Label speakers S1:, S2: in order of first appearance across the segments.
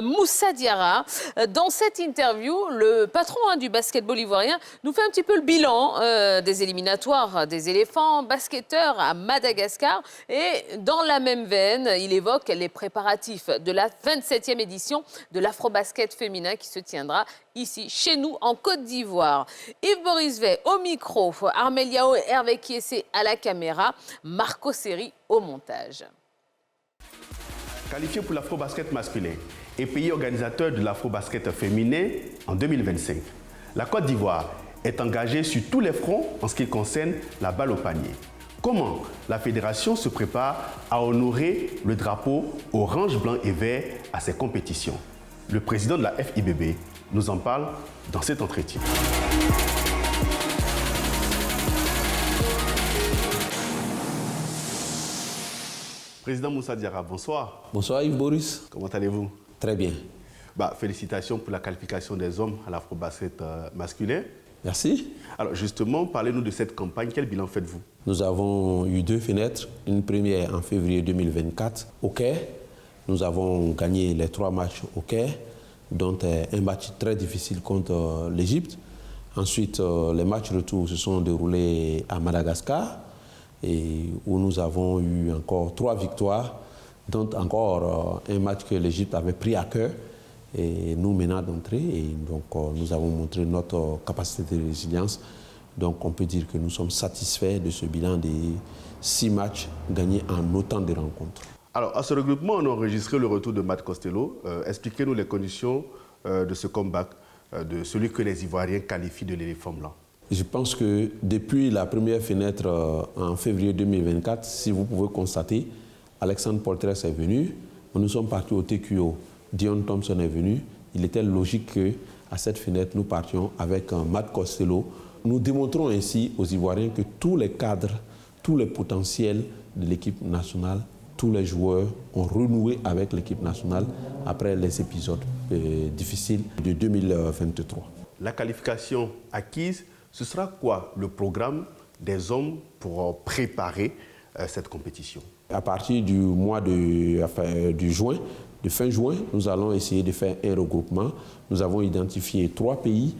S1: Moussa Diarra. Dans cette interview, le patron du basketball ivoirien nous fait un petit peu le bilan des éliminatoires des éléphants basketteurs à Madagascar. Et dans la même veine, il évoque les préparatifs de la 27e édition de l'Afrobasket féminin qui se tiendra ici, chez nous, en Côte d'Ivoire. Yves Boris Vey au micro, Armeliao et Hervé Kiessé à la caméra, Marco Seri au montage.
S2: Qualifié pour l'Afrobasket masculin et pays organisateur de l'Afrobasket féminin en 2025, la Côte d'Ivoire est engagée sur tous les fronts en ce qui concerne la balle au panier. Comment la fédération se prépare à honorer le drapeau orange, blanc et vert à ces compétitions? Le président de la FIBB nous en parle dans cet entretien. Président Moussa Diarra, bonsoir.
S3: Bonsoir Yves Boris.
S2: Comment allez-vous?
S3: Très bien.
S2: Félicitations pour la qualification des hommes à l'Afrobasket masculin.
S3: Merci.
S2: Alors justement, parlez-nous de cette campagne. Quel bilan faites-vous?
S3: Nous avons eu 2 fenêtres. Une première en février 2024 au Caire. Nous avons gagné les 3 matchs au Caire, dont un match très difficile contre l'Égypte. Ensuite, les matchs retour se sont déroulés à Madagascar, et où nous avons eu encore 3 victoires, dont encore un match que l'Égypte avait pris à cœur et nous menant d'entrée. Et donc nous avons montré notre capacité de résilience. Donc on peut dire que nous sommes satisfaits de ce bilan des 6 matchs gagnés en autant de rencontres.
S2: Alors à ce regroupement, on a enregistré le retour de Matt Costello. Expliquez-nous les conditions de ce comeback, de celui que les Ivoiriens qualifient de l'éléphant blanc.
S3: Je pense que depuis la première fenêtre en février 2024, si vous pouvez constater, Alexandre Poltres est venu, nous sommes partis au TQO, Dion Thompson est venu. Il était logique qu'à cette fenêtre, nous partions avec Matt Costello. Nous démontrons ainsi aux Ivoiriens que tous les cadres, tous les potentiels de l'équipe nationale, tous les joueurs ont renoué avec l'équipe nationale après les épisodes difficiles de 2023.
S2: La qualification acquise, ce sera quoi le programme des hommes pour préparer cette compétition?
S3: À partir du mois de fin juin, nous allons essayer de faire un regroupement. Nous avons identifié 3 pays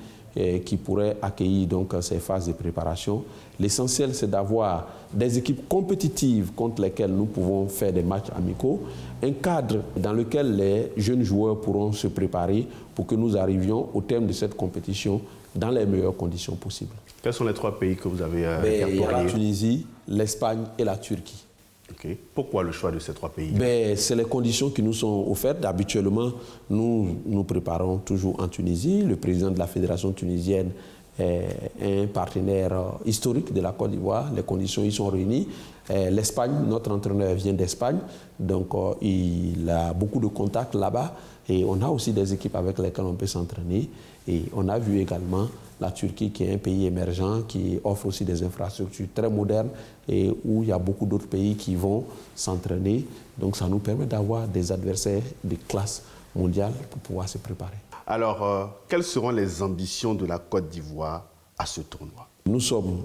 S3: qui pourraient accueillir donc ces phases de préparation. L'essentiel, c'est d'avoir des équipes compétitives contre lesquelles nous pouvons faire des matchs amicaux, un cadre dans lequel les jeunes joueurs pourront se préparer pour que nous arrivions au terme de cette compétition dans les meilleures conditions possibles.
S2: Quels sont les 3 pays que vous avez
S3: répertoriés? Il y a la Tunisie, l'Espagne et la Turquie.
S2: Okay. Pourquoi le choix de ces 3 pays?
S3: C'est les conditions qui nous sont offertes. Habituellement, nous nous préparons toujours en Tunisie. Le président de la fédération tunisienne est un partenaire historique de la Côte d'Ivoire. Les conditions y sont réunies. L'Espagne, notre entraîneur vient d'Espagne, donc il a beaucoup de contacts là-bas. Et on a aussi des équipes avec lesquelles on peut s'entraîner. Et on a vu également la Turquie, qui est un pays émergent, qui offre aussi des infrastructures très modernes et où il y a beaucoup d'autres pays qui vont s'entraîner. Donc ça nous permet d'avoir des adversaires de classe mondiale pour pouvoir se préparer.
S2: Alors, quelles seront les ambitions de la Côte d'Ivoire à ce tournoi?
S3: Nous sommes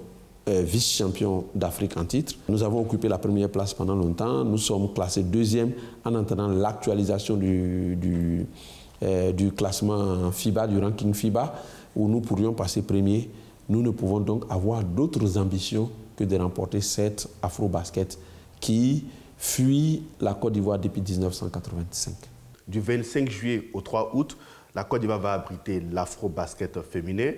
S3: vice-champions d'Afrique en titre. Nous avons occupé la première place pendant longtemps. Nous sommes classés 2e en attendant l'actualisation du classement FIBA, du ranking FIBA, où nous pourrions passer premier. Nous ne pouvons donc avoir d'autres ambitions que de remporter cette Afrobasket qui fuit la Côte d'Ivoire depuis 1985.
S2: Du 25 juillet au 3 août, la Côte d'Ivoire va abriter l'Afrobasket féminin.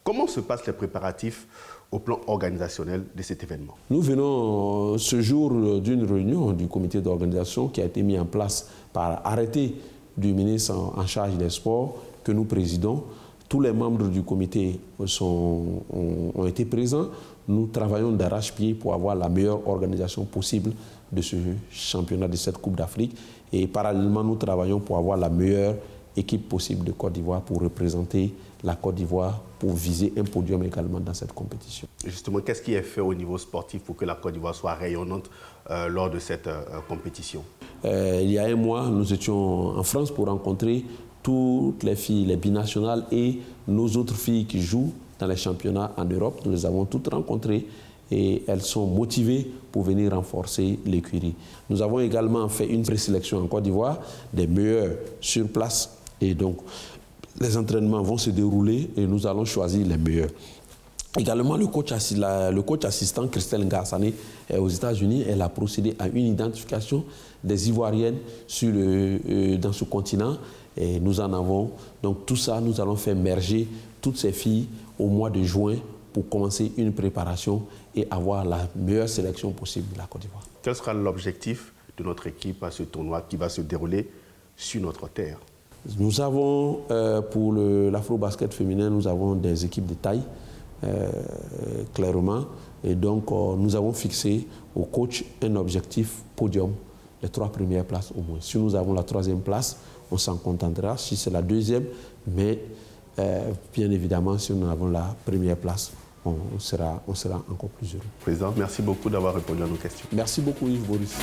S2: Comment se passent les préparatifs au plan organisationnel de cet événement? Nous
S3: venons ce jour d'une réunion du comité d'organisation qui a été mis en place par arrêté du ministre en charge des sports que nous présidons. Tous les membres du comité ont été présents. Nous travaillons d'arrache-pied pour avoir la meilleure organisation possible de ce championnat, de cette Coupe d'Afrique. Et parallèlement, nous travaillons pour avoir la meilleure équipe possible de Côte d'Ivoire pour représenter la Côte d'Ivoire, pour viser un podium également dans cette compétition.
S2: Justement, qu'est-ce qui est fait au niveau sportif pour que la Côte d'Ivoire soit rayonnante lors de cette compétition?
S3: Il y a un mois, nous étions en France pour rencontrer toutes les filles, les binationales et nos autres filles qui jouent dans les championnats en Europe. Nous les avons toutes rencontrées et elles sont motivées pour venir renforcer l'écurie. Nous avons également fait une présélection en Côte d'Ivoire des meilleurs sur place et donc les entraînements vont se dérouler et nous allons choisir les meilleurs. Également, le coach assistant Christelle Ngassane est aux États-Unis. Elle a procédé à une identification des Ivoiriennes dans ce continent. Et nous en avons. Donc tout ça, nous allons faire merger toutes ces filles au mois de juin pour commencer une préparation et avoir la meilleure sélection possible de la Côte d'Ivoire.
S2: Quel sera l'objectif de notre équipe à ce tournoi qui va se dérouler sur notre terre?
S3: Nous avons, pour l'afro-basket féminin, nous avons des équipes de taille, clairement. Et donc, nous avons fixé au coach un objectif podium, les 3 premières places au moins. Si nous avons la 3e place, on s'en contentera. Si c'est la 2e, mais bien évidemment, si nous avons la 1re place, on sera encore plus heureux.
S2: Président, merci beaucoup d'avoir répondu à nos questions.
S3: Merci beaucoup, Yves Boris.